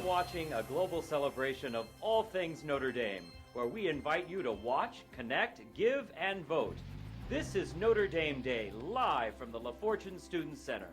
watching a global celebration of all things Notre Dame, where we invite you to watch, connect, give, and vote. This is Notre Dame Day, live from the La Fortune Student Center.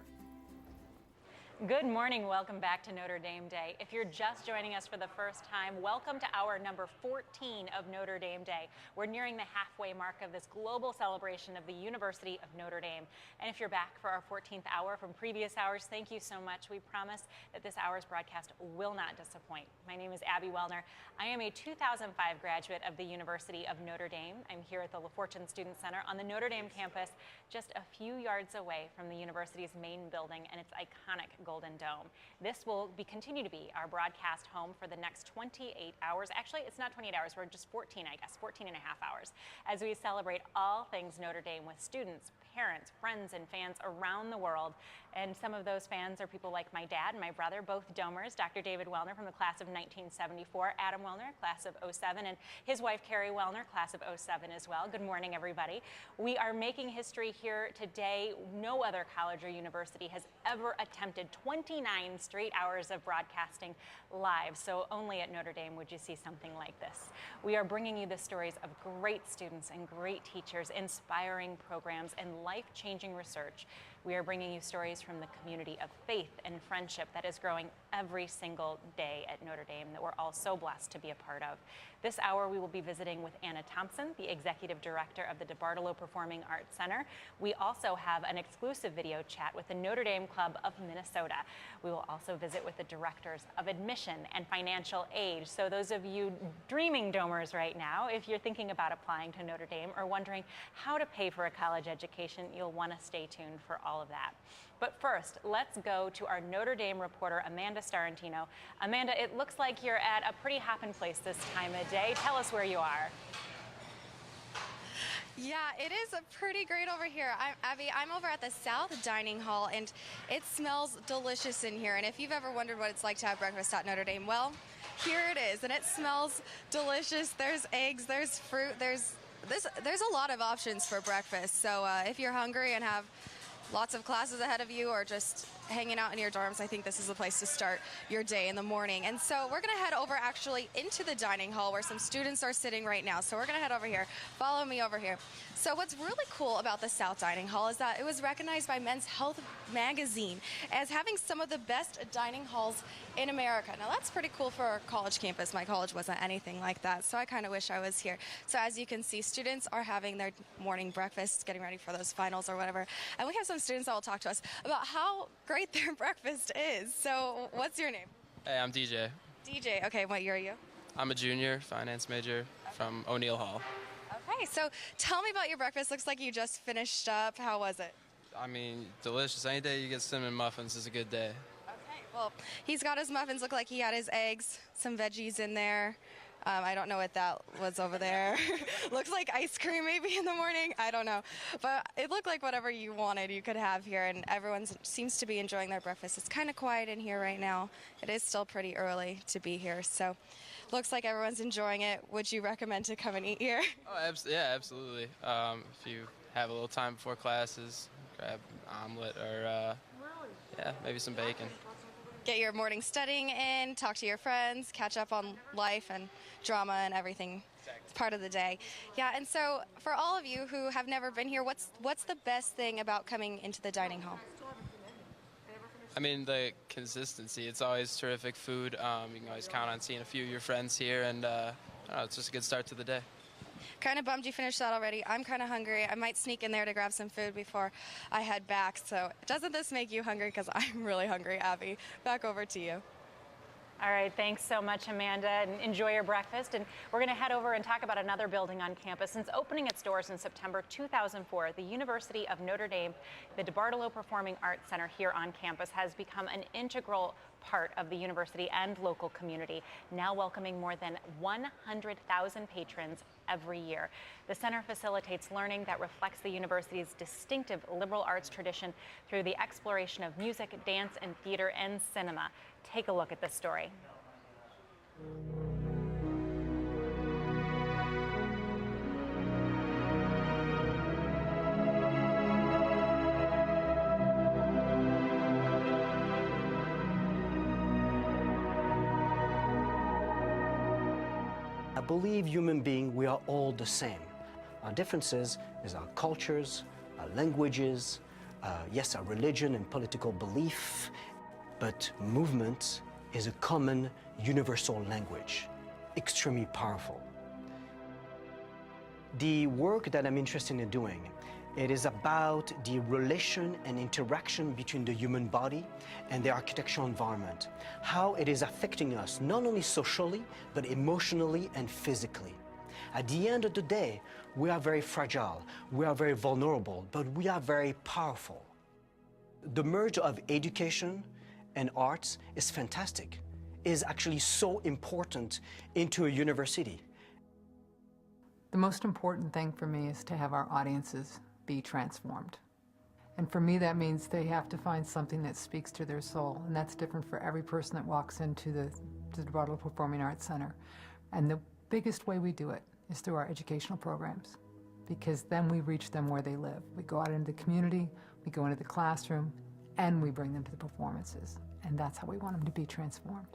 Good morning. Welcome back to Notre Dame Day. If you're just joining us for the first time, welcome to hour number 14 of Notre Dame Day. We're nearing the halfway mark of this global celebration of the University of Notre Dame. And if you're back for our 14th hour from previous hours, thank you so much. We promise that this hour's broadcast will not disappoint. My name is Abby Wellner. I am a 2005 graduate of the University of Notre Dame. I'm here at the La Fortune Student Center on the Notre Dame campus, just a few yards away from the university's main building and its iconic Golden Dome. This will continue to be our broadcast home for the next 28 hours. Actually, it's not 28 hours, we're just 14, I guess, 14 and a half hours, as we celebrate all things Notre Dame with students, parents, friends, and fans around the world. And some of those fans are people like my dad and my brother, both Domers, Dr. David Wellner from the class of 1974, Adam Wellner, class of 07, and his wife, Carrie Wellner, class of 07 as well. Good morning, everybody. We are making history here today. No other college or university has ever attempted 29 straight hours of broadcasting live, so only at Notre Dame would you see something like this. We are bringing you the stories of great students and great teachers, inspiring programs, and life-changing research. We are bringing you stories from the community of faith and friendship that is growing every single day at Notre Dame that we're all so blessed to be a part of. This hour, we will be visiting with Anna Thompson, the Executive Director of the DeBartolo Performing Arts Center. We also have an exclusive video chat with the Notre Dame Club of Minnesota. We will also visit with the directors of admission and financial aid. So those of you dreaming Domers right now, if you're thinking about applying to Notre Dame or wondering how to pay for a college education, you'll want to stay tuned for all of that. But first, let's go to our Notre Dame reporter, Amanda Starantino. Amanda, it looks like you're at a pretty hopping place this time of day. Tell us where you are. Yeah, it is pretty great over here. Abby, I'm over at the South Dining Hall, and it smells delicious in here. And if you've ever wondered what it's like to have breakfast at Notre Dame, well, here it is, and it smells delicious. There's eggs, there's fruit, there's a lot of options for breakfast. So if you're hungry and have lots of classes ahead of you or just hanging out in your dorms, I think this is the place to start your day in the morning. And so we're going to head over actually into the dining hall where some students are sitting right now. So we're going to head over here. Follow me over here. So what's really cool about the South Dining Hall is that it was recognized by Men's Health magazine as having some of the best dining halls in America. Now that's pretty cool for a college campus. My college wasn't anything like that, so I kind of wish I was here. So as you can see, students are having their morning breakfast, getting ready for those finals or whatever. And we have some students that will talk to us about how great their breakfast is. So what's your name? Hey, I'm DJ. DJ, okay, what year are you? I'm a junior, finance major from O'Neill Hall. Okay, so tell me about your breakfast. Looks like you just finished up. How was it? I mean, delicious. Any day you get cinnamon muffins is a good day. Okay, well, he's got his muffins. Look like he had his eggs, some veggies in there. I don't know what that was over there. Looks like ice cream maybe in the morning. I don't know. But it looked like whatever you wanted you could have here, and everyone seems to be enjoying their breakfast. It's kind of quiet in here right now. It is still pretty early to be here, so looks like everyone's enjoying it. Would you recommend to come and eat here? Oh, yeah, absolutely. If you have a little time before classes, grab an omelet or, yeah, maybe some bacon. Get your morning studying in, talk to your friends, catch up on life and drama and everything. It's part of the day. Yeah, and so for all of you who have never been here, what's the best thing about coming into the dining hall? I mean, the consistency. It's always terrific food. You can always count on seeing a few of your friends here, and I don't know, it's just a good start to the day. Kind of bummed you finished that already. I'm kind of hungry. I might sneak in there to grab some food before I head back. So doesn't this make you hungry? Because I'm really hungry, Abby. Back over to you. All right, thanks so much, Amanda, and enjoy your breakfast. And we're going to head over and talk about another building on campus. Since opening its doors in September 2004, the University of Notre Dame, the DeBartolo Performing Arts Center here on campus, has become an integral part of the university and local community, now welcoming more than 100,000 patrons every year. The center facilitates learning that reflects the university's distinctive liberal arts tradition through the exploration of music, dance, and theater and cinema. Take a look at this story. believe human beings, we are all the same. Our differences is our cultures, our languages, yes, our religion and political belief, but movement is a common universal language, extremely powerful. The work that I'm interested in doing, it is about the relation and interaction between the human body and the architectural environment, how it is affecting us, not only socially, but emotionally and physically. At the end of the day, we are very fragile, we are very vulnerable, but we are very powerful. The merge of education and arts is fantastic, is actually so important into a university. The most important thing for me is to have our audiences be transformed. And for me, that means they have to find something that speaks to their soul, and that's different for every person that walks into the DeBartolo Performing Arts Center. And the biggest way we do it is through our educational programs, because then we reach them where they live. We go out into the community, we go into the classroom, and we bring them to the performances. And that's how we want them to be transformed.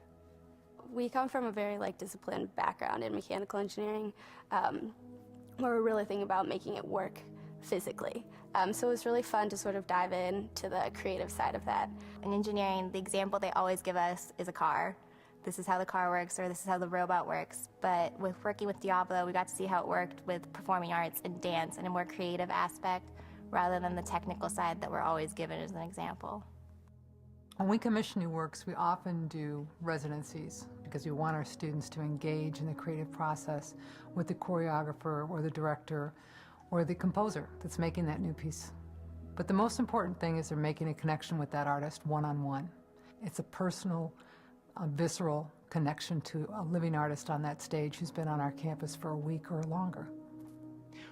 We come from a very disciplined background in mechanical engineering, where we're really thinking about making it work physically. So it was really fun to sort of dive into the creative side of that. In engineering, the example they always give us is a car. This is how the car works, or this is how the robot works. But with working with Diablo, we got to see how it worked with performing arts and dance in a more creative aspect, rather than the technical side that we're always given as an example. When we commission new works, we often do residencies because we want our students to engage in the creative process with the choreographer or the director or the composer that's making that new piece. But the most important thing is they're making a connection with that artist one-on-one. It's a personal, visceral connection to a living artist on that stage who's been on our campus for a week or longer.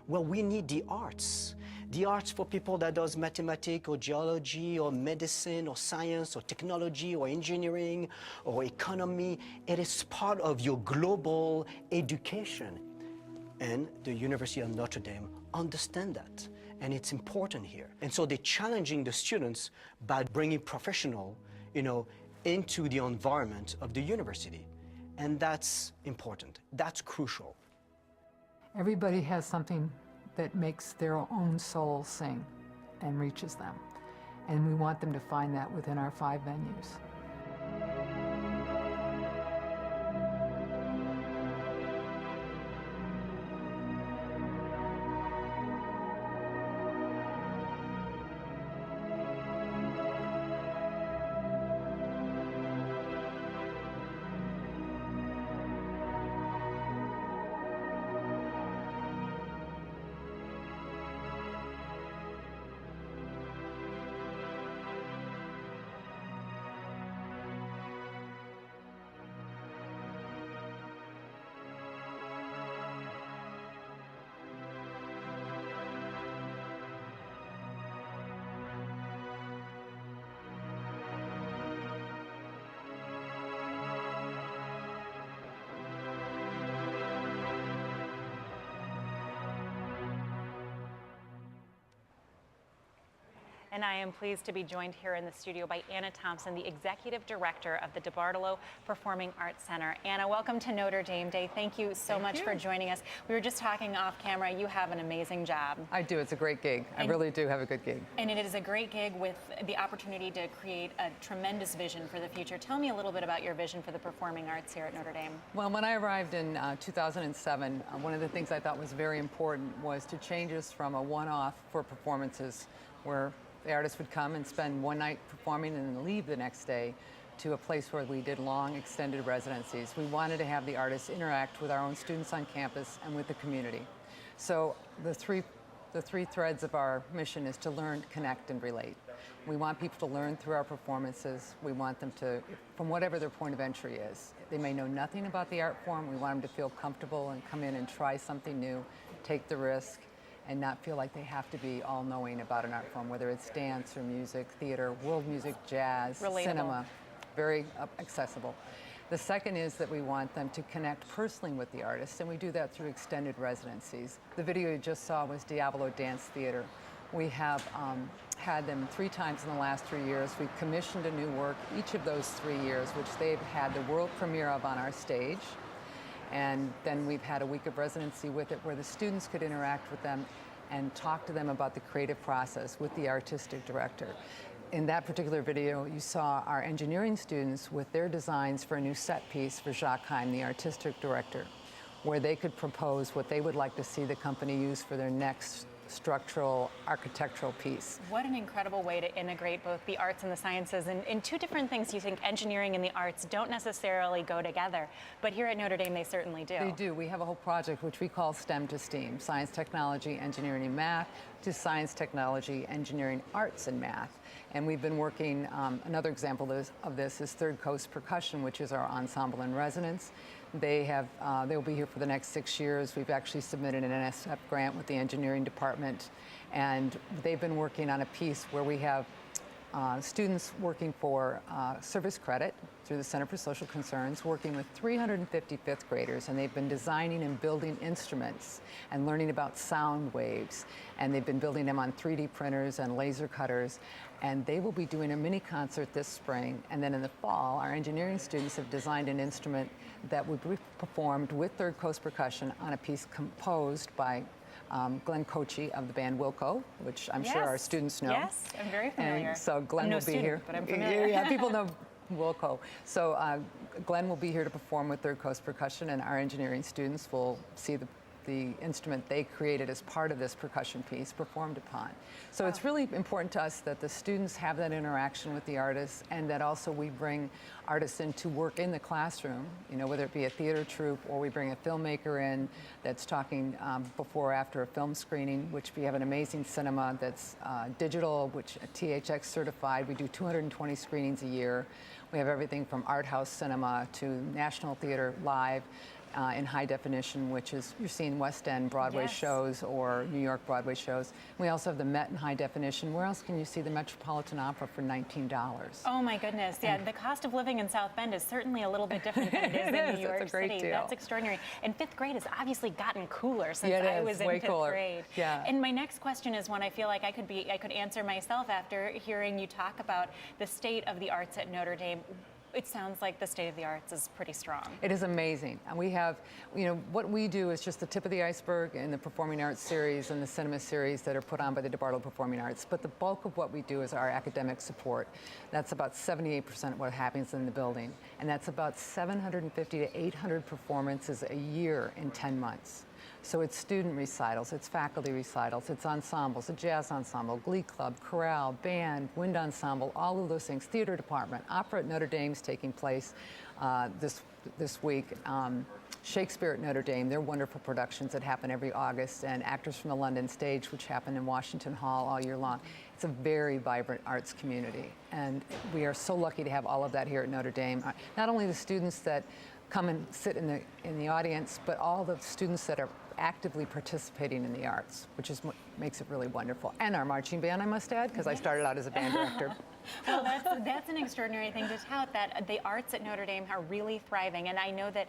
Well, we need the arts. The arts for people that does mathematics or geology or medicine or science or technology or engineering or economy. It is part of your global education. And the University of Notre Dame understand that. And it's important here. And so they're challenging the students by bringing professional, into the environment of the university. And that's important. That's crucial. Everybody has something that makes their own soul sing and reaches them. And we want them to find that within our 5 venues. And I am pleased to be joined here in the studio by Anna Thompson, the Executive Director of the DeBartolo Performing Arts Center. Anna, welcome to Notre Dame Day. Thank you so much for joining us. We were just talking off camera. You have an amazing job. I do. It's a great gig. I really do have a good gig. And it is a great gig with the opportunity to create a tremendous vision for the future. Tell me a little bit about your vision for the performing arts here at Notre Dame. Well, when I arrived in 2007, one of the things I thought was very important was to change us from a one-off for performances where the artists would come and spend one night performing and then leave the next day to a place where we did long, extended residencies. We wanted to have the artists interact with our own students on campus and with the community. So the three threads of our mission is to learn, connect, and relate. We want people to learn through our performances. We want them to, from whatever their point of entry is. They may know nothing about the art form. We want them to feel comfortable and come in and try something new, take the risk, and not feel like they have to be all-knowing about an art form, whether it's dance or music, theater, world music, jazz, relatable. Cinema, very accessible. The second is that we want them to connect personally with the artists, and we do that through extended residencies. The video you just saw was Diablo Dance Theater. We have had them 3 times in the last 3 years. We've commissioned a new work each of those 3 years, which they've had the world premiere of on our stage. And then we've had a week of residency with it where the students could interact with them and talk to them about the creative process with the artistic director. In that particular video, you saw our engineering students with their designs for a new set piece for Jacques Heim, the artistic director, where they could propose what they would like to see the company use for their next structural architectural piece. What an incredible way to integrate both the arts and the sciences and two different things. You think engineering and the arts don't necessarily go together, but here at Notre Dame they certainly do. They do. We have a whole project which we call STEM to STEAM, science, technology, engineering, and math, to science, technology, engineering, arts, and math. And we've been working, another example of this is Third Coast Percussion, which is our ensemble in residence. They'll be here for the next 6 years. We've actually submitted an NSF grant with the engineering department, and they've been working on a piece where we have students working for service credit through the Center for Social Concerns, working with 350 fifth graders, and they've been designing and building instruments and learning about sound waves, and they've been building them on 3D printers and laser cutters, and they will be doing a mini concert this spring. And then in the fall, our engineering students have designed an instrument that would be performed with Third Coast Percussion on a piece composed by Glenn Kochi of the band Wilco, which I'm sure our students know. Yes, I'm very familiar. And so Glenn will be here. But I'm familiar. Yeah, people know Wilco. So Glenn will be here to perform with Third Coast Percussion, and our engineering students will see the instrument they created as part of this percussion piece performed upon. So it's really important to us that the students have that interaction with the artists, and that also we bring artists in to work in the classroom, you know, whether it be a theater troupe or we bring a filmmaker in that's talking before or after a film screening, which we have an amazing cinema that's digital, which THX certified. We do 220 screenings a year. We have everything from art house cinema to National Theater Live, in high definition, which is you're seeing West End Broadway shows or New York Broadway shows. We also have the Met in high definition. Where else can you see the Metropolitan Opera for $19? Oh my goodness, yeah, the cost of living in South Bend is certainly a little bit different than it is in New York City. Deal. That's extraordinary. And fifth grade has obviously gotten cooler since I was in way fifth cooler. grade. Yeah. And my next question is one I feel like I could answer myself after hearing you talk about the state of the arts at Notre Dame. It sounds like the state of the arts is pretty strong. It is amazing. And we have, you know, what we do is just the tip of the iceberg in the performing arts series and the cinema series that are put on by the DeBartolo Performing Arts. But the bulk of what we do is our academic support. That's about 78% of what happens in the building. And that's about 750 to 800 performances a year in 10 months. So it's student recitals, it's faculty recitals, it's ensembles, a jazz ensemble, glee club, chorale, band, wind ensemble, all of those things. Theater department, opera at Notre Dame's taking place this week. Shakespeare at Notre Dame, they're wonderful productions that happen every August, and Actors from the London Stage, which happen in Washington Hall all year long. It's a very vibrant arts community, and we are so lucky to have all of that here at Notre Dame. Not only the students that come and sit in the audience, but all the students that are actively participating in the arts, which is what makes it really wonderful. And our marching band, I must add, because I started out as a band director. Well, that's an extraordinary thing to tout, that the arts at Notre Dame are really thriving. And I know that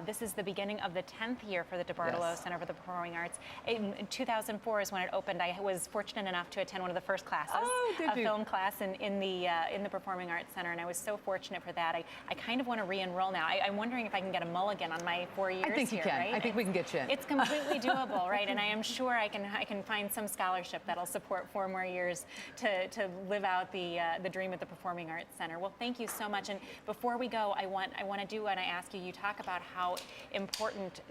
this is the beginning of the 10th year for the DeBartolo Center for the Performing Arts. In 2004 is when it opened. I was fortunate enough to attend one of the first classes, a film class in the Performing Arts Center, and I was so fortunate for that. I kind of want to re-enroll now. I'm wondering if I can get a mulligan on my 4 years here. I think you can. Right? I think we can get you in. It's completely doable, right? And I am sure I can find some scholarship that'll support 4 more years to live out the dream at the Performing Arts Center. Well, thank you so much. And before we go, I want to ask you talk about how important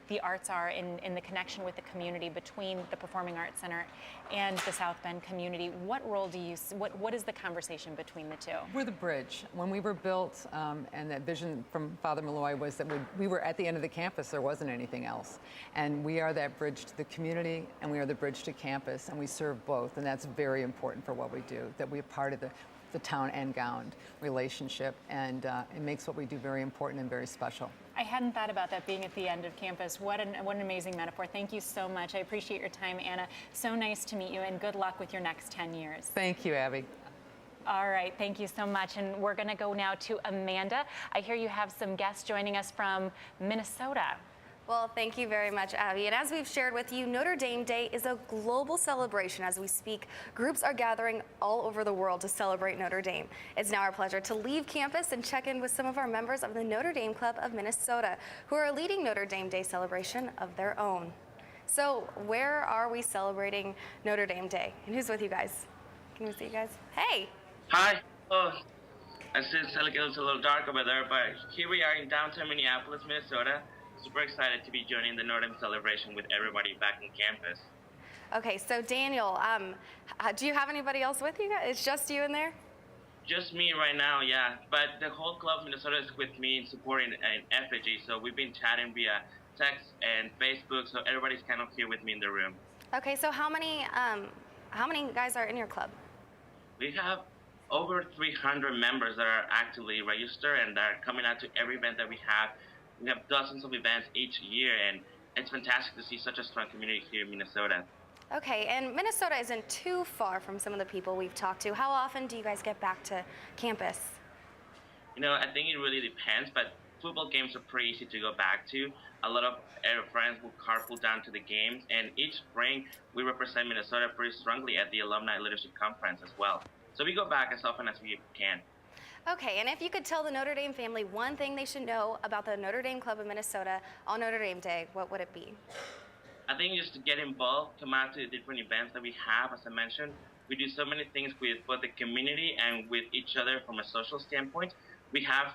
the arts are in the connection with the community between the Performing Arts Center and the South Bend community. What role do you, what is the conversation between the two? We're the bridge. When we were built, and that vision from Father Malloy was that we were at the end of the campus, there wasn't anything else. And we are that bridge to the community, and we are the bridge to campus, and we serve both, and that's very important for what we do, that we're part of the town and gown relationship, and it makes what we do very important and very special. I hadn't thought about that being at the end of campus. What an amazing metaphor. Thank you so much. I appreciate your time, Anna. So nice to meet you, and good luck with your next 10 years. Thank you, Abby. All right, thank you so much. And we're going to go now to Amanda. I hear you have some guests joining us from Minnesota. Well, thank you very much, Abby. And as we've shared with you, Notre Dame Day is a global celebration. As we speak, groups are gathering all over the world to celebrate Notre Dame. It's now our pleasure to leave campus and check in with some of our members of the Notre Dame Club of Minnesota, who are leading Notre Dame Day celebration of their own. So where are we celebrating Notre Dame Day? And who's with you guys? Can we see you guys? Hey! Hi. Oh, I see it's a little dark over there, but here we are in downtown Minneapolis, Minnesota. Super excited to be joining the Notre Dame celebration with everybody back on campus. Okay, so Daniel, do you have anybody else with you guys? It's just you in there? Just me right now, yeah. But the whole club of Minnesota is with me in supporting an effigy, so we've been chatting via text and Facebook, so everybody's kind of here with me in the room. Okay, so how many guys are in your club? We have over 300 members that are actively registered and that are coming out to every event that we have. We have dozens of events each year, and it's fantastic to see such a strong community here in Minnesota. Okay, and Minnesota isn't too far from some of the people we've talked to. How often do you guys get back to campus? You know, I think it really depends, but football games are pretty easy to go back to. A lot of our friends will carpool down to the games, and each spring we represent Minnesota pretty strongly at the Alumni Leadership Conference as well. So we go back as often as we can. Okay, and if you could tell the Notre Dame family one thing they should know about the Notre Dame Club of Minnesota on Notre Dame Day, what would it be? I think just to get involved, come out to the different events that we have. As I mentioned, we do so many things with both the community and with each other from a social standpoint. We have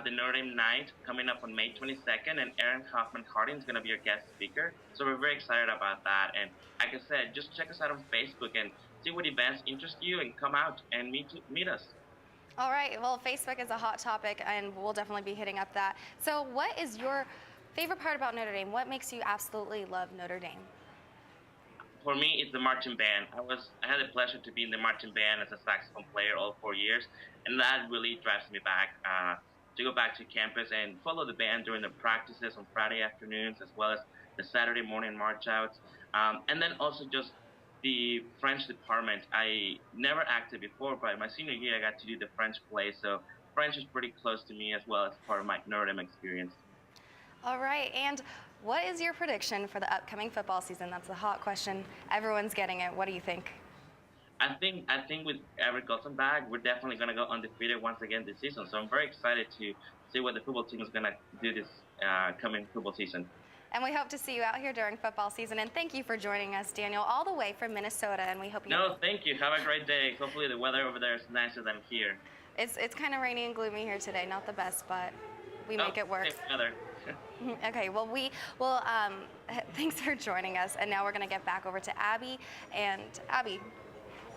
the Notre Dame Night coming up on May 22nd, and Aaron Kaufman-Harding is going to be our guest speaker. So we're very excited about that. And like I said, just check us out on Facebook and see what events interest you and come out and meet us. All right, well, Facebook is a hot topic, and we'll definitely be hitting up that. So what is your favorite part about Notre Dame? What makes you absolutely love Notre Dame? For me, it's the marching band. I had the pleasure to be in the marching band as a saxophone player all 4 years, and that really drives me back to go back to campus and follow the band during the practices on Friday afternoons, as well as the Saturday morning march outs, and then also just the French department. I never acted before, but my senior year I got to do the French play, so French is pretty close to me as well as part of my Notre Dame experience. All right, and what is your prediction for the upcoming football season? That's a hot question. Everyone's getting it. What do you think? I think with Everett Golson back, we're definitely going to go undefeated once again this season. So I'm very excited to see what the football team is going to do this coming football season. And we hope to see you out here during football season. And thank you for joining us, Daniel, all the way from Minnesota. And we hope you. No, thank you. Have a great day. Hopefully the weather over there is nicer than here. It's kind of rainy and gloomy here today. Not the best, but we make it work. Weather. Okay, well, thanks for joining us. And now we're going to get back over to Abby. And Abby.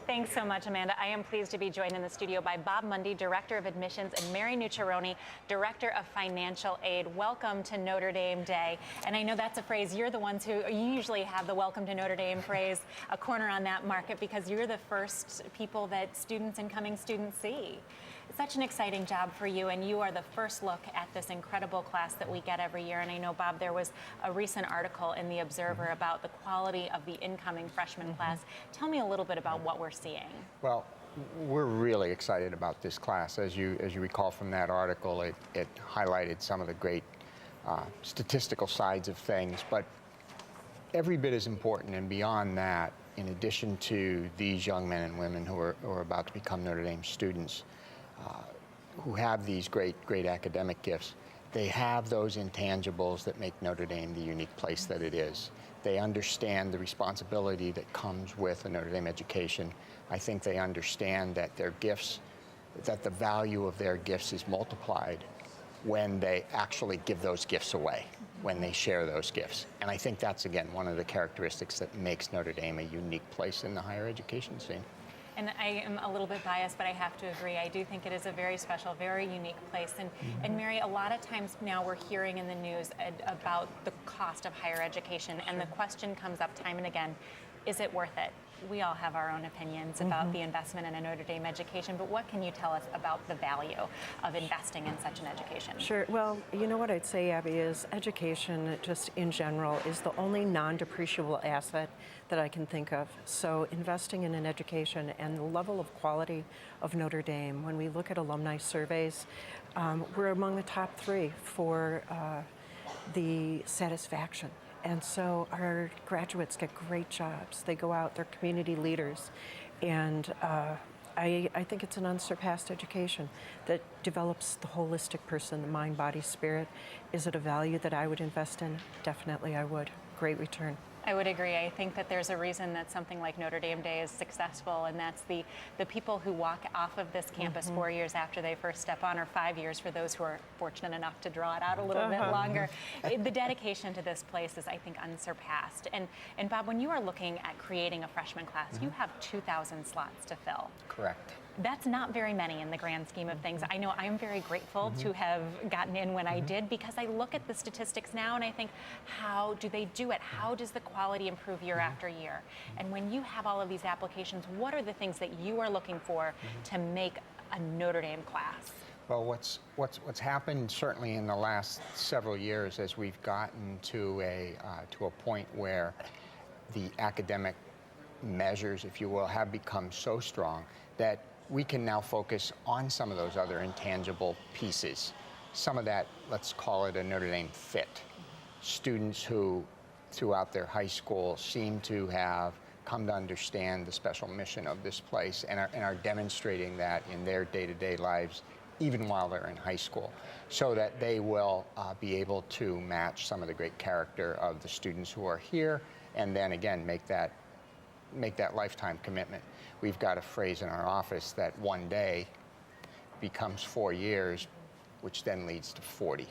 Thanks so much, Amanda. I am pleased to be joined in the studio by Bob Mundy, Director of Admissions, and Mary Nucciarone, Director of Financial Aid. Welcome to Notre Dame Day. And I know that's a phrase, you're the ones who usually have the Welcome to Notre Dame phrase, a corner on that market, because you're the first people that incoming students see. It's such an exciting job for you, and you are the first look at this incredible class that we get every year. And I know, Bob, there was a recent article in The Observer about the quality of the incoming freshman class. Tell me a little bit about what we're seeing. Well, we're really excited about this class. As you recall from that article, it highlighted some of the great statistical sides of things, but every bit as important and beyond that, in addition to these young men and women who are about to become Notre Dame students, who have these great academic gifts, they have those intangibles that make Notre Dame the unique place that it is. They understand the responsibility that comes with a Notre Dame education. I think they understand that their gifts, that the value of their gifts is multiplied when they actually give those gifts away, when they share those gifts. And I think that's, again, one of the characteristics that makes Notre Dame a unique place in the higher education scene. And I am a little bit biased, but I have to agree. I do think it is a very special, very unique place. And Mary, a lot of times now we're hearing in the news about the cost of higher education, and the question comes up time and again, is it worth it? We all have our own opinions about the investment in a Notre Dame education, but what can you tell us about the value of investing in such an education? Sure. Well, you know what I'd say, Abby, is education just in general is the only non-depreciable asset that I can think of. So investing in an education and the level of quality of Notre Dame, when we look at alumni surveys, we're among the top 3 for the satisfaction. And so our graduates get great jobs. They go out, they're community leaders. And I think it's an unsurpassed education that develops the holistic person, the mind, body, spirit. Is it a value that I would invest in? Definitely I would. Great return. I would agree. I think that there's a reason that something like Notre Dame Day is successful, and that's the people who walk off of this campus 4 years after they first step on, or 5 years for those who are fortunate enough to draw it out a little bit longer. The dedication to this place is, I think, unsurpassed. And Bob, when you are looking at creating a freshman class, you have 2,000 slots to fill. Correct. That's not very many in the grand scheme of things. I know I'm very grateful to have gotten in when I did, because I look at the statistics now and I think, how do they do it? How does the quality improve year after year? And when you have all of these applications, what are the things that you are looking for to make a Notre Dame class? Well, what's happened certainly in the last several years, as we've gotten to a point where the academic measures, if you will, have become so strong that we can now focus on some of those other intangible pieces. Some of that, let's call it a Notre Dame fit. Students who, throughout their high school, seem to have come to understand the special mission of this place and are demonstrating that in their day-to-day lives, even while they're in high school, so that they will be able to match some of the great character of the students who are here, and then again make that lifetime commitment. We've got a phrase in our office that one day becomes 4 years, which then leads to 40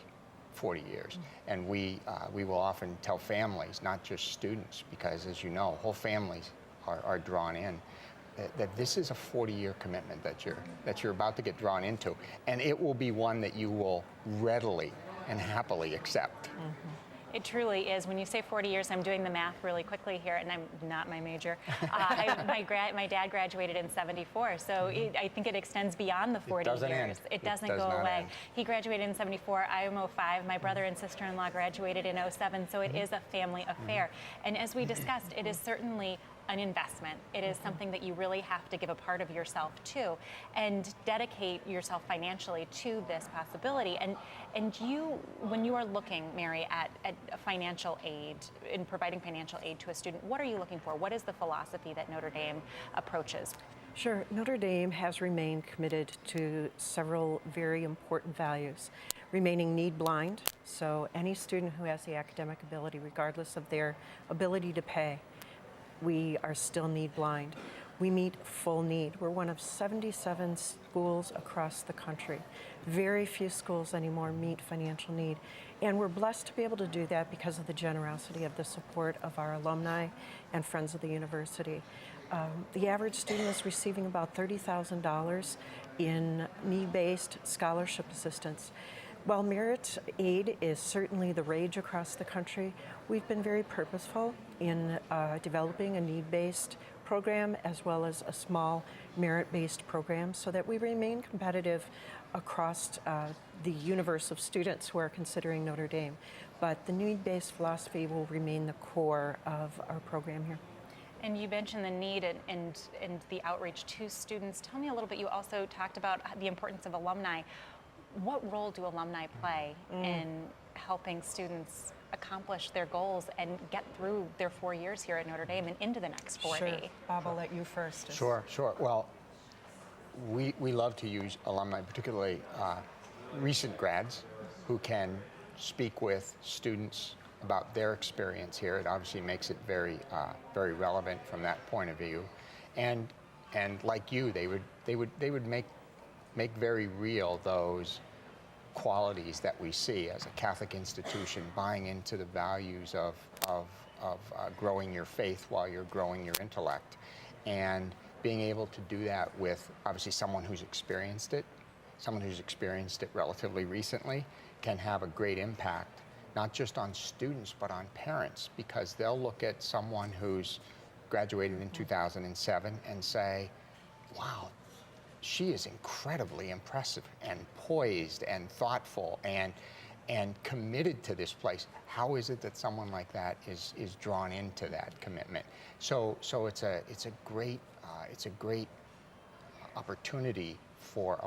years. And we will often tell families, not just students, because as you know, whole families are drawn in, that this is a 40-year commitment that you're about to get drawn into. And it will be one that you will readily and happily accept. It truly is. When you say 40 years, I'm doing the math really quickly here, and I'm not my major. My dad graduated in '74, so I think it extends beyond the 40 years. It doesn't go away. He graduated in '74. I am '05. My brother and sister-in-law graduated in '07, so it is a family affair. And as we discussed, it is certainly an investment. It is something that you really have to give a part of yourself to and dedicate yourself financially to this possibility. And you, when you are looking, Mary, at financial aid, in providing financial aid to a student, what are you looking for? What is the philosophy that Notre Dame approaches? Sure. Notre Dame has remained committed to several very important values. Remaining need blind, so any student who has the academic ability, regardless of their ability to pay, we are still need blind. We meet full need. We're one of 77 schools across the country. Very few schools anymore meet financial need. And we're blessed to be able to do that because of the generosity of the support of our alumni and friends of the university. The average student is receiving about $30,000 in need-based scholarship assistance. While merit aid is certainly the rage across the country, we've been very purposeful in developing a need-based program as well as a small merit-based program so that we remain competitive across the universe of students who are considering Notre Dame. But the need-based philosophy will remain the core of our program here. And you mentioned the need and the outreach to students. Tell me a little bit, you also talked about the importance of alumni. What role do alumni play in helping students accomplish their goals and get through their 4 years here at Notre Dame and into the next 40? Sure. Bob, I'll let you first. Sure. Well, we love to use alumni, particularly recent grads who can speak with students about their experience here. It obviously makes it very relevant from that point of view. And like you, they would make very real those qualities that we see as a Catholic institution, buying into the values of growing your faith while you're growing your intellect, and being able to do that with obviously someone who's experienced it relatively recently, can have a great impact, not just on students, but on parents, because they'll look at someone who's graduated in 2007 and say, wow, she is incredibly impressive and poised and thoughtful and committed to this place. How is it that someone like that is drawn into that commitment? So it's a great opportunity for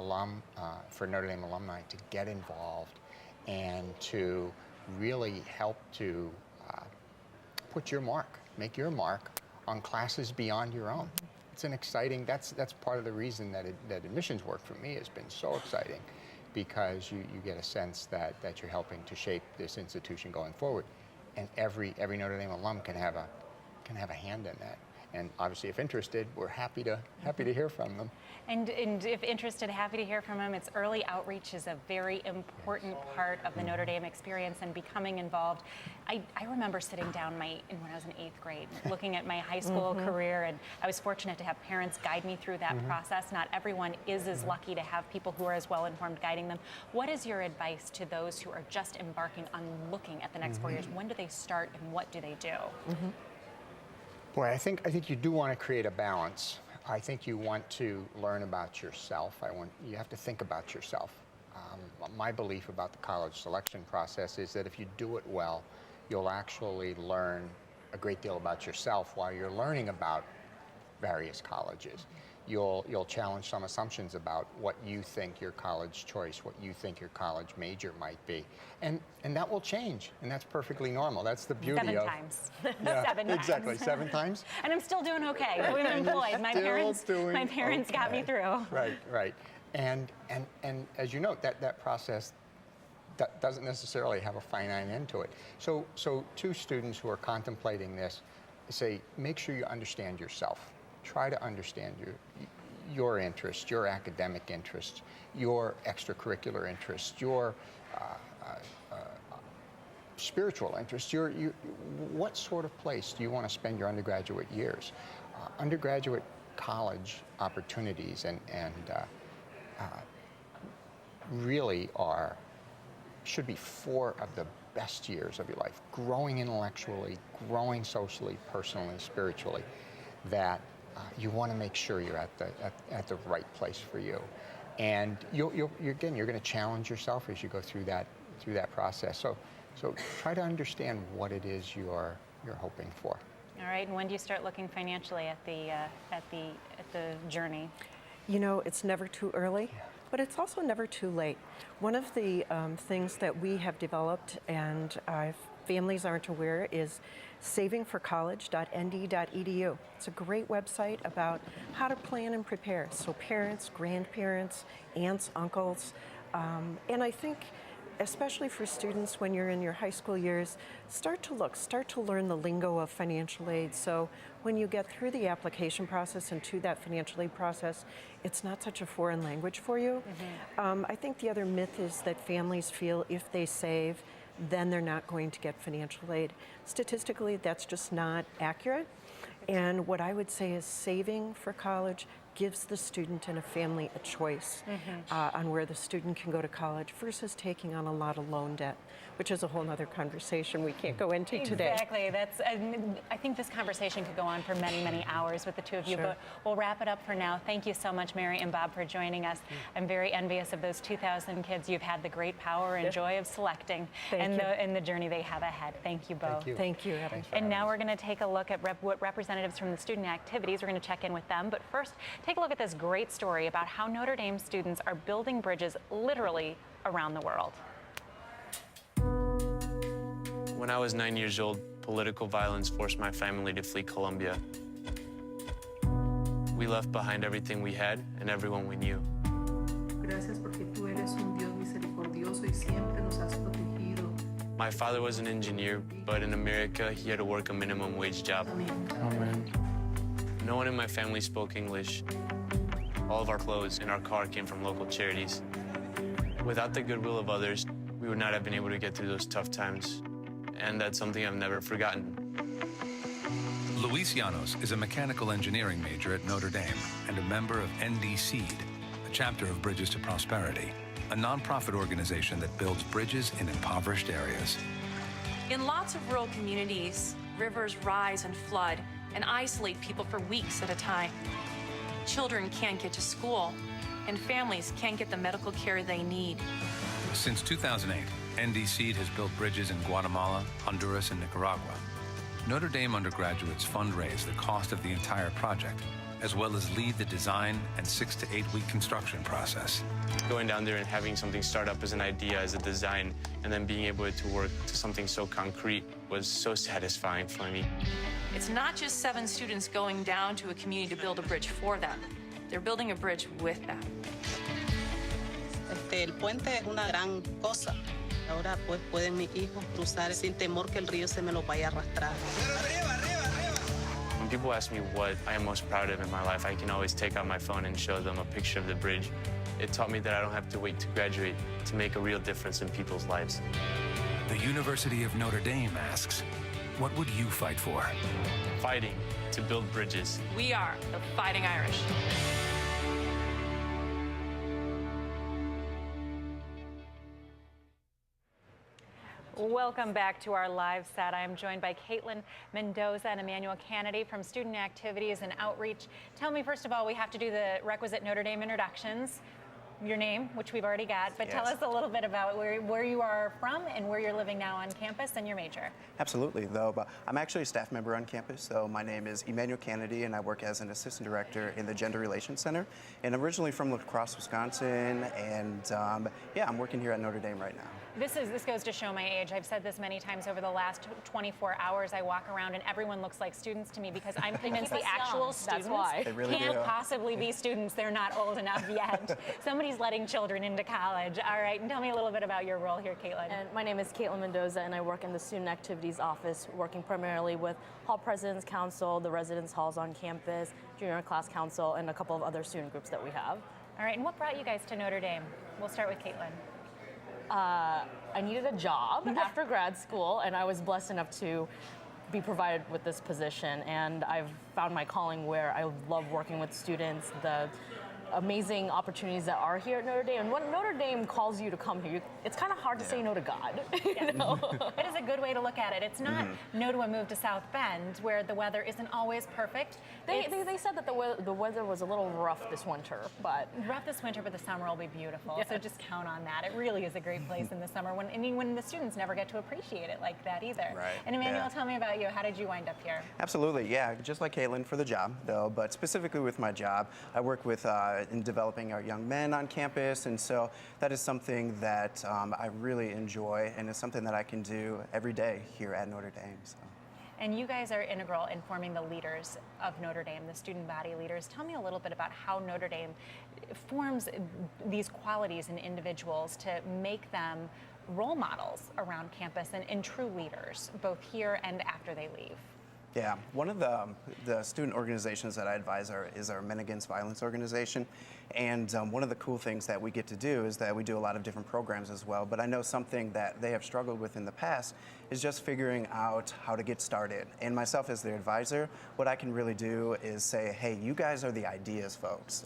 Notre Dame alumni to get involved and to really help to put your mark, make your mark on classes beyond your own. It's an exciting, that's part of the reason that admissions work for me has been so exciting, because you get a sense that you're helping to shape this institution going forward. And every Notre Dame alum can have a hand in that. And obviously, if interested, we're happy to hear from them. And if interested, happy to hear from them. It's early outreach is a very important part of the Notre Dame experience and becoming involved. I remember sitting down when I was in 8th grade, looking at my high school career, and I was fortunate to have parents guide me through that process. Not everyone is as lucky to have people who are as well informed guiding them. What is your advice to those who are just embarking on looking at the next 4 years? When do they start, and what do they do? Boy, I think you do want to create a balance. I think you want to learn about yourself. You have to think about yourself. My belief about the college selection process is that if you do it well, you'll actually learn a great deal about yourself while you're learning about various colleges. You'll challenge some assumptions about what you think your college choice, what you think your college major might be. And that will change, and that's perfectly normal. That's the beauty 7 of... times. Yeah, 7 times. exactly, 7 times. And I'm still doing okay. I'm employed. My parents got me through. Right. And as you note, that process doesn't necessarily have a finite end to it. So to students who are contemplating this, say, make sure you understand yourself. Try to understand your interests, your academic interests, your extracurricular interests, your spiritual interests. What sort of place do you want to spend your undergraduate years? Undergraduate college opportunities and really should be 4 of the best years of your life, growing intellectually, growing socially, personally, spiritually, that you want to make sure you're at the right place for you. And you're going to challenge yourself as you go through that process. So try to understand what it is you're hoping for. All right, and when do you start looking financially at the journey? You know, it's never too early, but it's also never too late. One of the things that we have developed, and families aren't aware, is savingforcollege.nd.edu. It's a great website about how to plan and prepare. So parents, grandparents, aunts, uncles, and I think especially for students when you're in your high school years, start to learn the lingo of financial aid. So when you get through the application process and to that financial aid process, it's not such a foreign language for you. I think the other myth is that families feel if they save, then they're not going to get financial aid. Statistically, that's just not accurate. And what I would say is saving for college gives the student and a family a choice on where the student can go to college versus taking on a lot of loan debt, which is a whole other conversation we can't go into today. Exactly. I think this conversation could go on for many, many hours with the two of you, but we'll wrap it up for now. Thank you so much, Mary and Bob, for joining us. I'm very envious of those 2,000 kids. You've had the great power and joy of selecting and the journey they have ahead. Thank you both. Thank you. And now we're going to take a look at what representatives from the student activities, we're going to check in with them. But first, take a look at this great story about how Notre Dame students are building bridges literally around the world. When I was 9 years old, political violence forced my family to flee Colombia. We left behind everything we had and everyone we knew. My father was an engineer, but in America, he had to work a minimum wage job. Amen. No one in my family spoke English. All of our clothes and our car came from local charities. Without the goodwill of others, we would not have been able to get through those tough times. And that's something I've never forgotten. Luis Llanos is a mechanical engineering major at Notre Dame and a member of ND Seed, a chapter of Bridges to Prosperity, a nonprofit organization that builds bridges in impoverished areas. In lots of rural communities, rivers rise and flood and isolate people for weeks at a time. Children can't get to school, and families can't get the medical care they need. Since 2008, ND Seed has built bridges in Guatemala, Honduras, and Nicaragua. Notre Dame undergraduates fundraise the cost of the entire project, as well as lead the design and 6 to 8 week construction process. Going down there and having something start up as an idea, as a design, and then being able to work to something so concrete was so satisfying for me. It's not just 7 students going down to a community to build a bridge for them. They're building a bridge with them. El puente es una gran cosa. Ahora pues pueden mis hijos cruzar sin temor que el río se me lo vaya a arrastrar. When people ask me what I am most proud of in my life, I can always take out my phone and show them a picture of the bridge. It taught me that I don't have to wait to graduate to make a real difference in people's lives. The University of Notre Dame asks, what would you fight for? Fighting to build bridges. We are the Fighting Irish. Welcome back to our live set. I am joined by Caitlin Mendoza and Emmanuel Kennedy from Student Activities and Outreach. Tell me, first of all, we have to do the requisite Notre Dame introductions. Your name, which we've already got, but tell us a little bit about where you are from and where you're living now on campus and your major. Absolutely, though. But I'm actually a staff member on campus, so my name is Emmanuel Kennedy, and I work as an assistant director in the Gender Relations Center. And I'm originally from La Crosse, Wisconsin, and yeah, I'm working here at Notre Dame right now. This goes to show my age. I've said this many times over the last 24 hours. I walk around and everyone looks like students to me because I'm convinced the actual students can't possibly be students. They're not old enough yet. Somebody's letting children into college. All right, and tell me a little bit about your role here, Caitlin. And my name is Caitlin Mendoza, and I work in the Student Activities Office, working primarily with Hall President's Council, the residence halls on campus, Junior Class Council, and a couple of other student groups that we have. All right, and what brought you guys to Notre Dame? We'll start with Caitlin. I needed a job after grad school, and I was blessed enough to be provided with this position, and I've found my calling where I love working with students, the amazing opportunities that are here at Notre Dame. And when Notre Dame calls you to come here, it's kind of hard to say no to God. You know? It is a good way to look at it. It's not no to a move to South Bend, where the weather isn't always perfect. They said that the weather was a little rough this winter, but the summer will be beautiful. Yeah. So just count on that. It really is a great place in the summer. When the students never get to appreciate it like that either. Right. And Emmanuel, tell me about you. How did you wind up here? Absolutely, yeah. Just like Caitlin for the job, though, but specifically with my job, I work with in developing our young men on campus, and so that is something that I really enjoy, and it's something that I can do every day here at Notre Dame. So. And you guys are integral in forming the leaders of Notre Dame, the student body leaders. Tell me a little bit about how Notre Dame forms these qualities in individuals to make them role models around campus and true leaders, both here and after they leave. Yeah, one of the student organizations that I advise is our Men Against Violence organization. And one of the cool things that we get to do is that we do a lot of different programs as well. But I know something that they have struggled with in the past is just figuring out how to get started. And myself as their advisor, what I can really do is say, hey, you guys are the ideas folks.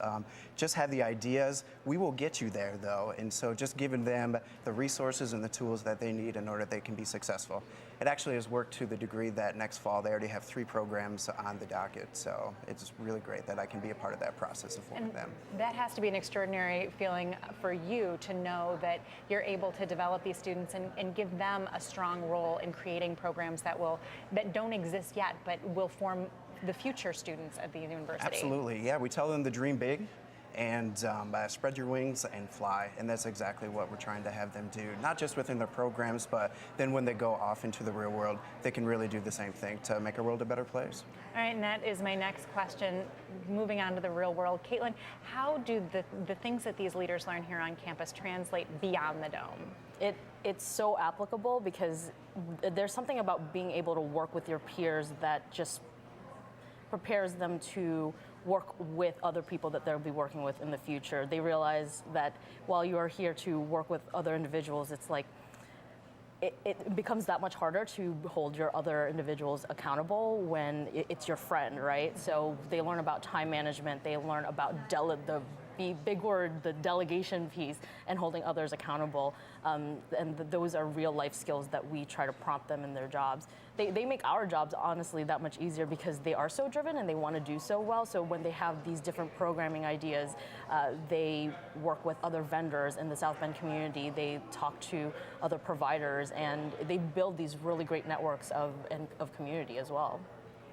Just have the ideas. We will get you there, though. And so just giving them the resources and the tools that they need in order they can be successful. It actually has worked to the degree that next fall they already have 3 programs on the docket. So it's really great that I can be a part of that process of forming them. That has to be an extraordinary feeling for you to know that you're able to develop these students and give them a strong role in creating programs that don't exist yet, but will form the future students at the university. Absolutely, yeah. We tell them to dream big and spread your wings and fly. And that's exactly what we're trying to have them do, not just within their programs, but then when they go off into the real world, they can really do the same thing to make our world a better place. All right, and that is my next question. Moving on to the real world, Caitlin, how do the things that these leaders learn here on campus translate beyond the dome? It's so applicable because there's something about being able to work with your peers that just prepares them to work with other people that they'll be working with in the future. They realize that while you are here to work with other individuals, it's like it becomes that much harder to hold your other individuals accountable when it's your friend, right? So they learn about time management, they learn about the big word, the delegation piece, and holding others accountable. And those are real life skills that we try to prompt them in their jobs. They make our jobs honestly that much easier because they are so driven and they want to do so well. So when they have these different programming ideas, they work with other vendors in the South Bend community. They talk to other providers, and they build these really great networks of community as well.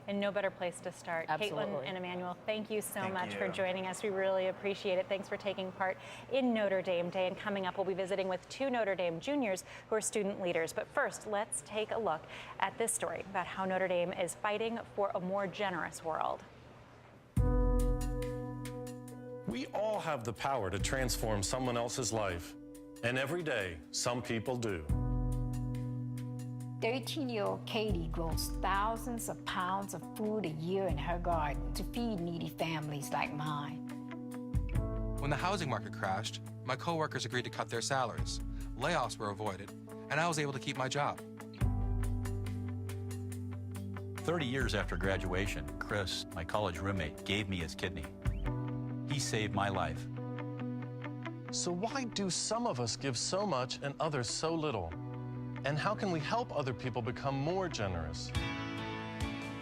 And no better place to start. Absolutely. Caitlin and Emmanuel, thank you so Thank much you. for joining us. We really appreciate it. Thanks for taking part in Notre Dame Day. And coming up, we'll be visiting with 2 Notre Dame juniors who are student leaders. But first, let's take a look at this story about how Notre Dame is fighting for a more generous world. We all have the power to transform someone else's life. And every day, some people do. 13-year-old Katie grows thousands of pounds of food a year in her garden to feed needy families like mine. When the housing market crashed, my coworkers agreed to cut their salaries. Layoffs were avoided, and I was able to keep my job. 30 years after graduation, Chris, my college roommate, gave me his kidney. He saved my life. So why do some of us give so much and others so little? And how can we help other people become more generous?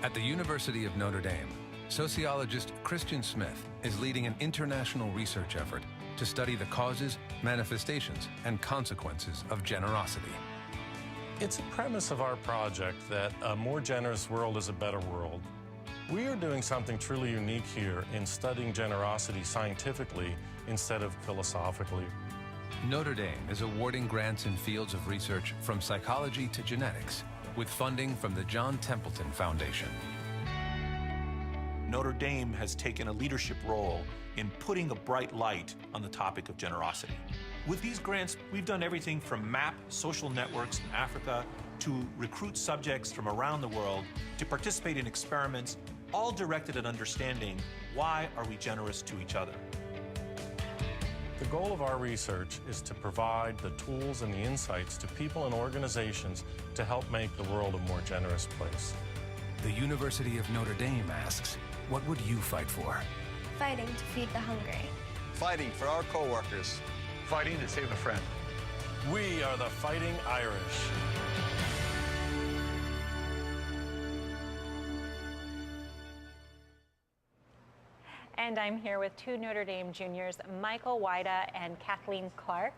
At the University of Notre Dame, sociologist Christian Smith is leading an international research effort to study the causes, manifestations, and consequences of generosity. It's a premise of our project that a more generous world is a better world. We are doing something truly unique here in studying generosity scientifically instead of philosophically. Notre Dame is awarding grants in fields of research from psychology to genetics, with funding from the John Templeton Foundation. Notre Dame has taken a leadership role in putting a bright light on the topic of generosity. With these grants, we've done everything from map social networks in Africa to recruit subjects from around the world to participate in experiments, all directed at understanding why are we generous to each other. The goal of our research is to provide the tools and the insights to people and organizations to help make the world a more generous place. The University of Notre Dame asks, what would you fight for? Fighting to feed the hungry. Fighting for our co-workers. Fighting to save a friend. We are the Fighting Irish. And I'm here with 2 Notre Dame juniors, Michael Wida and Kathleen Clark.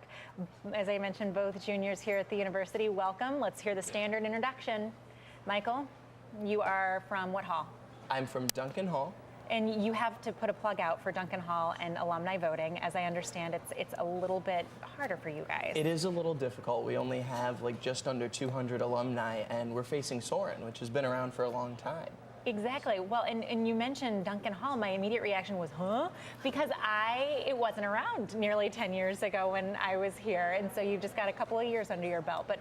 As I mentioned, both juniors here at the university. Welcome. Let's hear the standard introduction. Michael, you are from what hall? I'm from Duncan Hall. And you have to put a plug out for Duncan Hall and alumni voting. As I understand, it's a little bit harder for you guys. It is a little difficult. We only have like just under 200 alumni, and we're facing Soren, which has been around for a long time. Exactly. Well, and you mentioned Duncan Hall. My immediate reaction was, huh? Because it wasn't around nearly 10 years ago when I was here. And so you just got a couple of years under your belt, but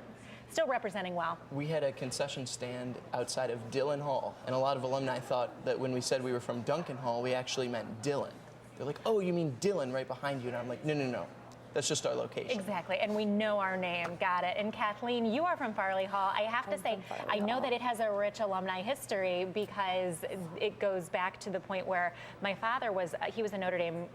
still representing well. We had a concession stand outside of Dillon Hall, and a lot of alumni thought that when we said we were from Duncan Hall, we actually meant Dillon. They're like, oh, you mean Dillon right behind you? And I'm like, no, no, no. That's just our location. Exactly, and we know our name. Got it. And Kathleen, you are from Farley Hall. I have to say, I know that it has a rich alumni history because it goes back to the point where my father was, he's a Notre Dame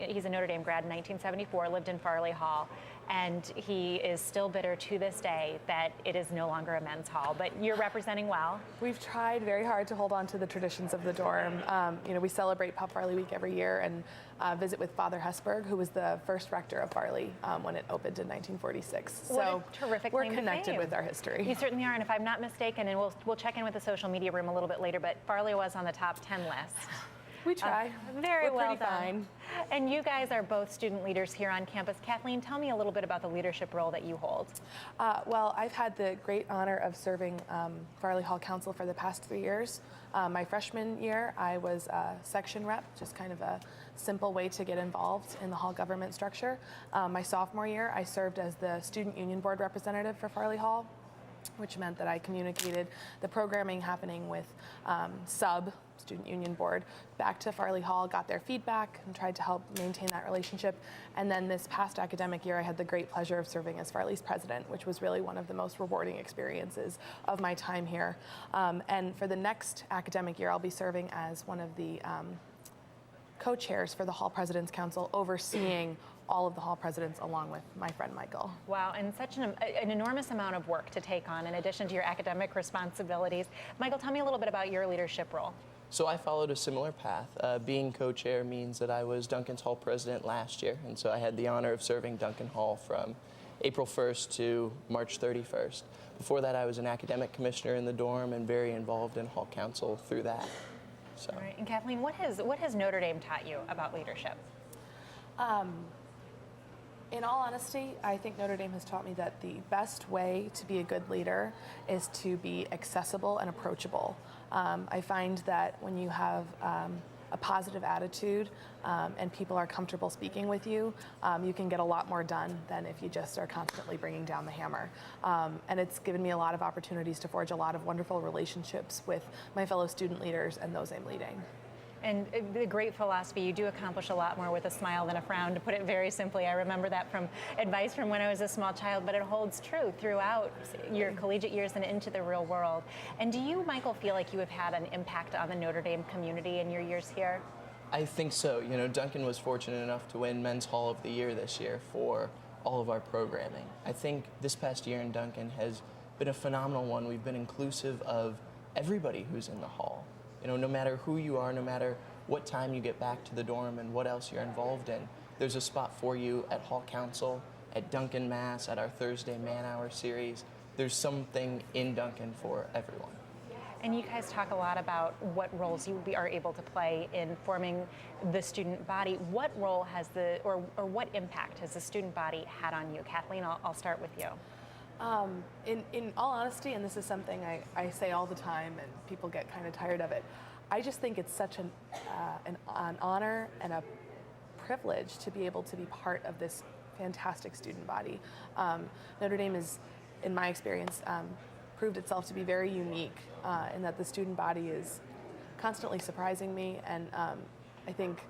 grad in 1974, lived in Farley Hall, and he is still bitter to this day that it is no longer a men's hall. But you're representing well. We've tried very hard to hold on to the traditions of the dorm. We celebrate Pop Farley Week every year and visit with Father Hesburgh, who was the first rector of Farley when it opened in 1946. What So a terrific we're claim to connected fame. with our history. You certainly are, and if I'm not mistaken, and we'll check in with the social media room a little bit later, but Farley was on the top 10 list. We try. Very We're well pretty done. fine. And you guys are both student leaders here on campus. Kathleen, tell me a little bit about the leadership role that you hold. Well, I've had the great honor of serving Farley Hall Council for the past 3 years. My freshman year, I was a section rep, just kind of a simple way to get involved in the hall government structure. My sophomore year, I served as the student union board representative for Farley Hall, which meant that I communicated the programming happening with student union board back to Farley Hall, got their feedback, and tried to help maintain that relationship. And then this past academic year, I had the great pleasure of serving as Farley's president, which was really one of the most rewarding experiences of my time here. And for the next academic year, I'll be serving as one of the co-chairs for the Hall President's Council, overseeing all of the hall presidents along with my friend Michael. Wow, and such an enormous amount of work to take on in addition to your academic responsibilities. Michael, tell me a little bit about your leadership role. So I followed a similar path. Being co-chair means that I was Duncan's Hall president last year, and so I had the honor of serving Duncan Hall from April 1st to March 31st. Before that, I was an academic commissioner in the dorm and very involved in Hall Council through that. So. All right. And Kathleen, what has Notre Dame taught you about leadership? In all honesty, I think Notre Dame has taught me that the best way to be a good leader is to be accessible and approachable. I find that when you have a positive attitude and people are comfortable speaking with you, you can get a lot more done than if you just are constantly bringing down the hammer. And it's given me a lot of opportunities to forge a lot of wonderful relationships with my fellow student leaders and those I'm leading. And the great philosophy, you do accomplish a lot more with a smile than a frown, to put it very simply. I remember that from advice from when I was a small child, but it holds true throughout your collegiate years and into the real world. And do you, Michael, feel like you have had an impact on the Notre Dame community in your years here? I think so. You know, Duncan was fortunate enough to win Men's Hall of the Year this year for all of our programming. I think this past year in Duncan has been a phenomenal one. We've been inclusive of everybody who's in the hall. You know, no matter who you are, no matter what time you get back to the dorm and what else you're involved in, there's a spot for you at Hall Council, at Duncan Mass, at our Thursday Man Hour series. There's something in Duncan for everyone. And you guys talk a lot about what roles you are able to play in forming the student body. What role has or what impact has the student body had on you? Kathleen, I'll start with you. In all honesty, and this is something I say all the time and people get kind of tired of it, I just think it's such an honor and a privilege to be able to be part of this fantastic student body. Notre Dame is, in my experience, proved itself to be very unique in that the student body is constantly surprising me, and I think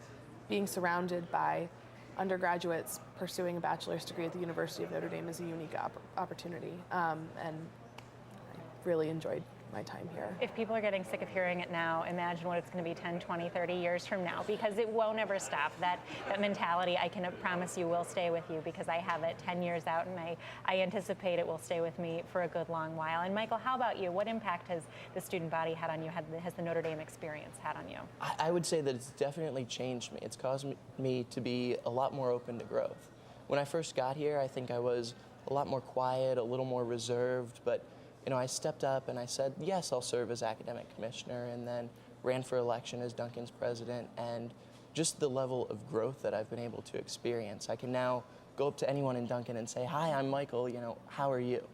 being surrounded by undergraduates pursuing a bachelor's degree at the University of Notre Dame is a unique opportunity, and I really enjoyed my time here. If people are getting sick of hearing it now, imagine what it's going to be 10, 20, 30 years from now, because it won't ever stop. That mentality, I can promise you, will stay with you, because I have it 10 years out, and I anticipate it will stay with me for a good long while. And Michael, how about you? What impact has the student body had on you, has the Notre Dame experience had on you? I would say that it's definitely changed me. It's caused me to be a lot more open to growth. When I first got here, I think I was a lot more quiet, a little more reserved, but you know, I stepped up and I said, yes, I'll serve as academic commissioner, and then ran for election as Duncan's president. And just the level of growth that I've been able to experience. I can now go up to anyone in Duncan and say, hi, I'm Michael, you know, how are you?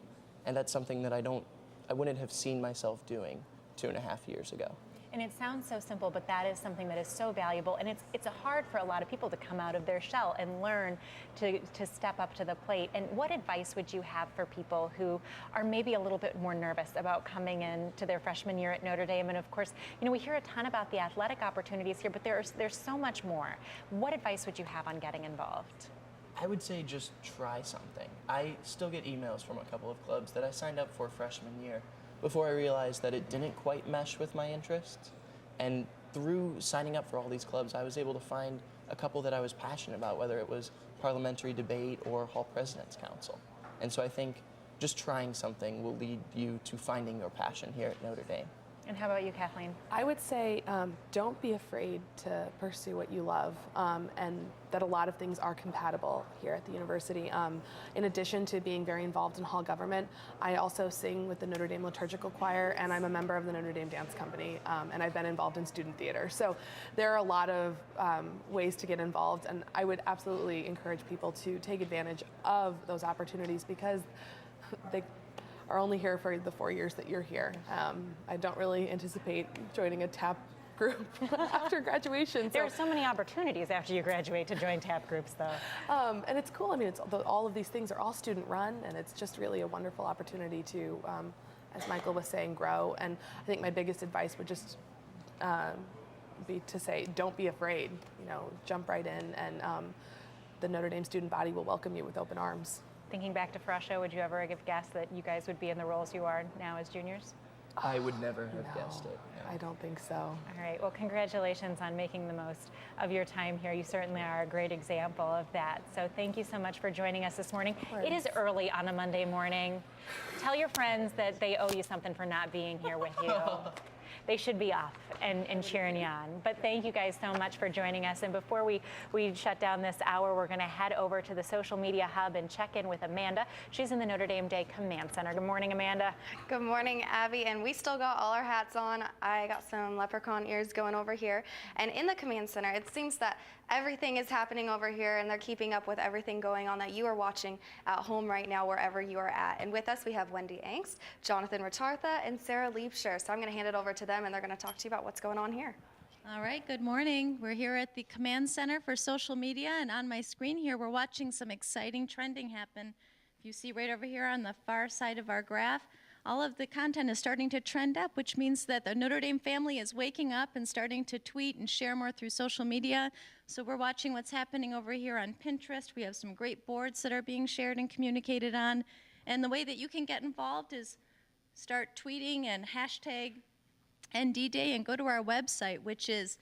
And that's something that I wouldn't have seen myself doing 2.5 years ago. And it sounds so simple, but that is something that is so valuable. And it's hard for a lot of people to come out of their shell and learn to step up to the plate. And what advice would you have for people who are maybe a little bit more nervous about coming in to their freshman year at Notre Dame? And of course, you know, we hear a ton about the athletic opportunities here, but there's so much more. What advice would you have on getting involved? I would say just try something. I still get emails from a couple of clubs that I signed up for freshman year before I realized that it didn't quite mesh with my interests. And through signing up for all these clubs, I was able to find a couple that I was passionate about, whether it was parliamentary debate or Hall President's Council. And so I think just trying something will lead you to finding your passion here at Notre Dame. And how about you, Kathleen? I would say don't be afraid to pursue what you love, and that a lot of things are compatible here at the university. In addition to being very involved in hall government, I also sing with the Notre Dame Liturgical Choir, and I'm a member of the Notre Dame Dance Company, and I've been involved in student theater. So there are a lot of ways to get involved, and I would absolutely encourage people to take advantage of those opportunities, because they are only here for the 4 years that you're here. I don't really anticipate joining a TAP group after graduation. There are so many opportunities after you graduate to join TAP groups, though. And it's cool. I mean, all of these things are all student run, and it's just really a wonderful opportunity to, as Michael was saying, grow. And I think my biggest advice would just be to say, don't be afraid. You know, jump right in, and the Notre Dame student body will welcome you with open arms. Thinking back to Fresho, would you ever have guessed that you guys would be in the roles you are now as juniors? I would never have guessed it. I don't think so. All right. Well, congratulations on making the most of your time here. You certainly are a great example of that. So thank you so much for joining us this morning. It is early on a Monday morning. Tell your friends that they owe you something for not being here with you. they should be off and cheering you on. But thank you guys so much for joining us. And before we shut down this hour, we're going to head over to the social media hub and check in with Amanda. She's in the Notre Dame Day Command Center. Good morning, Amanda. Good morning, Abby. And we still got all our hats on. I got some leprechaun ears going over here. And in the Command Center, it seems that everything is happening over here, and they're keeping up with everything going on that you are watching at home right now, wherever you are at. And with us, we have Wendy Angst, Jonathan Ratartha, and Sarah Liebscher. So I'm going to hand it over to them, and they're going to talk to you about what's going on here. All right, good morning. We're here at the Command Center for Social Media, and on my screen here, we're watching some exciting trending happen. If you see right over here on the far side of our graph, all of the content is starting to trend up, which means that the Notre Dame family is waking up and starting to tweet and share more through social media. So we're watching what's happening over here on Pinterest. We have some great boards that are being shared and communicated on. And the way that you can get involved is start tweeting and hashtag ND Day and go to our website, which is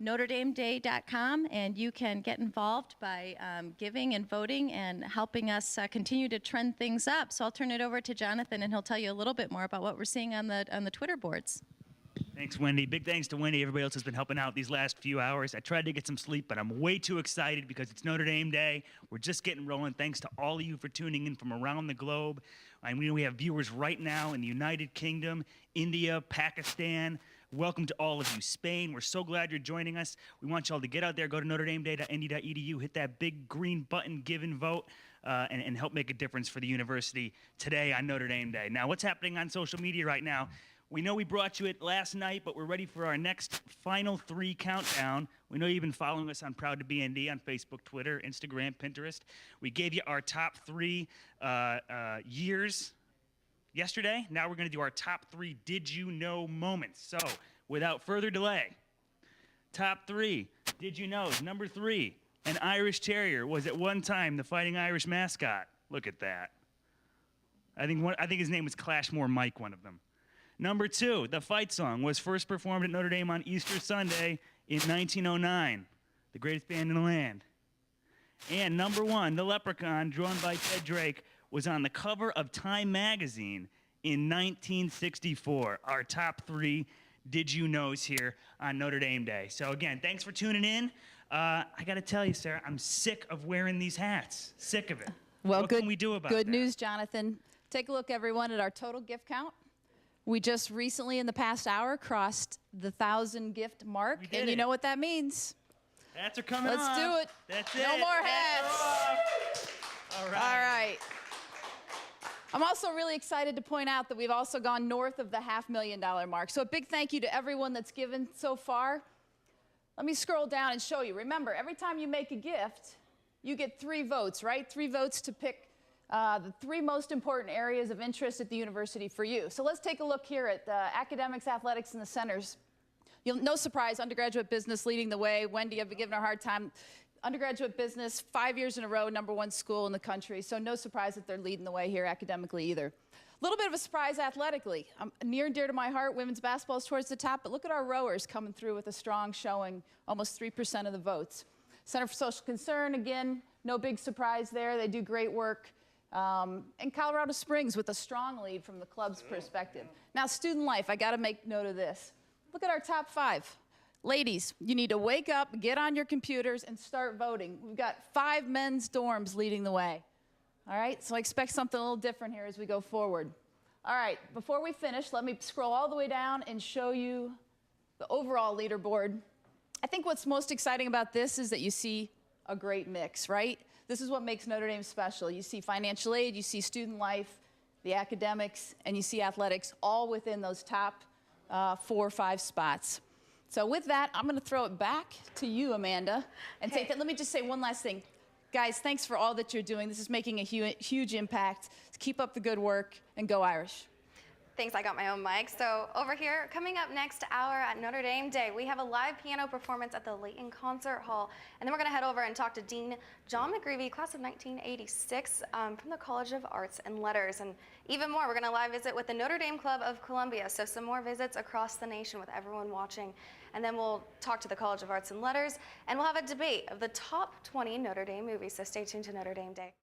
NotreDameDay.com, and you can get involved by giving and voting and helping us continue to trend things up. So I'll turn it over to Jonathan, and he'll tell you a little bit more about what we're seeing on the Twitter boards. Thanks, Wendy. Big thanks to Wendy. Everybody else has been helping out these last few hours. I tried to get some sleep, but I'm way too excited because it's Notre Dame Day. We're just getting rolling. Thanks to all of you for tuning in from around the globe. I mean, we have viewers right now in the United Kingdom, India, Pakistan. Welcome to all of you. Spain, we're so glad you're joining us. We want y'all to get out there, go to NotreDameDay.nd.edu, hit that big green button, give and vote, and help make a difference for the university today on Notre Dame Day. Now, what's happening on social media right now? We know we brought you it last night, but we're ready for our next final 3 countdown. We know you've been following us on Proud to Be ND on Facebook, Twitter, Instagram, Pinterest. We gave you our top 3 years yesterday. Now we're going to do our top 3 Did You Know moments. So, without further delay, top 3 Did You Knows. Number 3, an Irish Terrier was at one time the Fighting Irish mascot. Look at that. I think his name was Clashmore Mike, one of them. Number 2, the fight song was first performed at Notre Dame on Easter Sunday in 1909, the greatest band in the land. And number 1, the Leprechaun, drawn by Ted Drake, was on the cover of Time magazine in 1964. Our top 3 Did You Knows here on Notre Dame Day. So again, thanks for tuning in. I got to tell you, Sarah, I'm sick of wearing these hats. Sick of it. Well, what can we do about good that? news, Jonathan. Take a look, everyone, at our total gift count. We just recently, in the past hour, crossed the 1,000 gift mark. We did and you it. know what that means. Hats are coming Let's off. do it. That's No it. more Hats hats. are off. All right. All right. I'm also really excited to point out that we've also gone north of the $500,000 mark. So a big thank you to everyone that's given so far. Let me scroll down and show you. Remember, every time you make a gift, you get 3 votes, right? 3 votes to pick the 3 most important areas of interest at the university for you. So let's take a look here at academics, athletics, and the centers. No surprise, undergraduate business leading the way. Wendy, I've been giving her a hard time. Undergraduate business, 5 years in a row, #1 school in the country. So no surprise that they're leading the way here academically either. A little bit of a surprise athletically. Near and dear to my heart, women's basketball is towards the top, but look at our rowers coming through with a strong showing, almost 3% of the votes. Center for Social Concern, again, no big surprise there. They do great work. And Colorado Springs with a strong lead from the club's perspective. Now, student life, I got to make note of this. Look at our top 5. Ladies, you need to wake up, get on your computers, and start voting. We've got 5 men's dorms leading the way. All right, so I expect something a little different here as we go forward. All right, before we finish, let me scroll all the way down and show you the overall leaderboard. I think what's most exciting about this is that you see a great mix, right? This is what makes Notre Dame special. You see financial aid, you see student life, the academics, and you see athletics, all within those top 4 or 5 spots. So with that, I'm going to throw it back to you, Amanda, and take that. Let me just say one last thing. Guys, thanks for all that you're doing. This is making a huge impact. Keep up the good work, and go Irish. Thanks, I got my own mic. So over here, coming up next hour at Notre Dame Day, we have a live piano performance at the Layton Concert Hall. And then we're going to head over and talk to Dean John McGreevy, class of 1986, from the College of Arts and Letters. And even more, we're going to live visit with the Notre Dame Club of Columbia. So some more visits across the nation with everyone watching. And then we'll talk to the College of Arts and Letters, and we'll have a debate of the top 20 Notre Dame movies. So stay tuned to Notre Dame Day.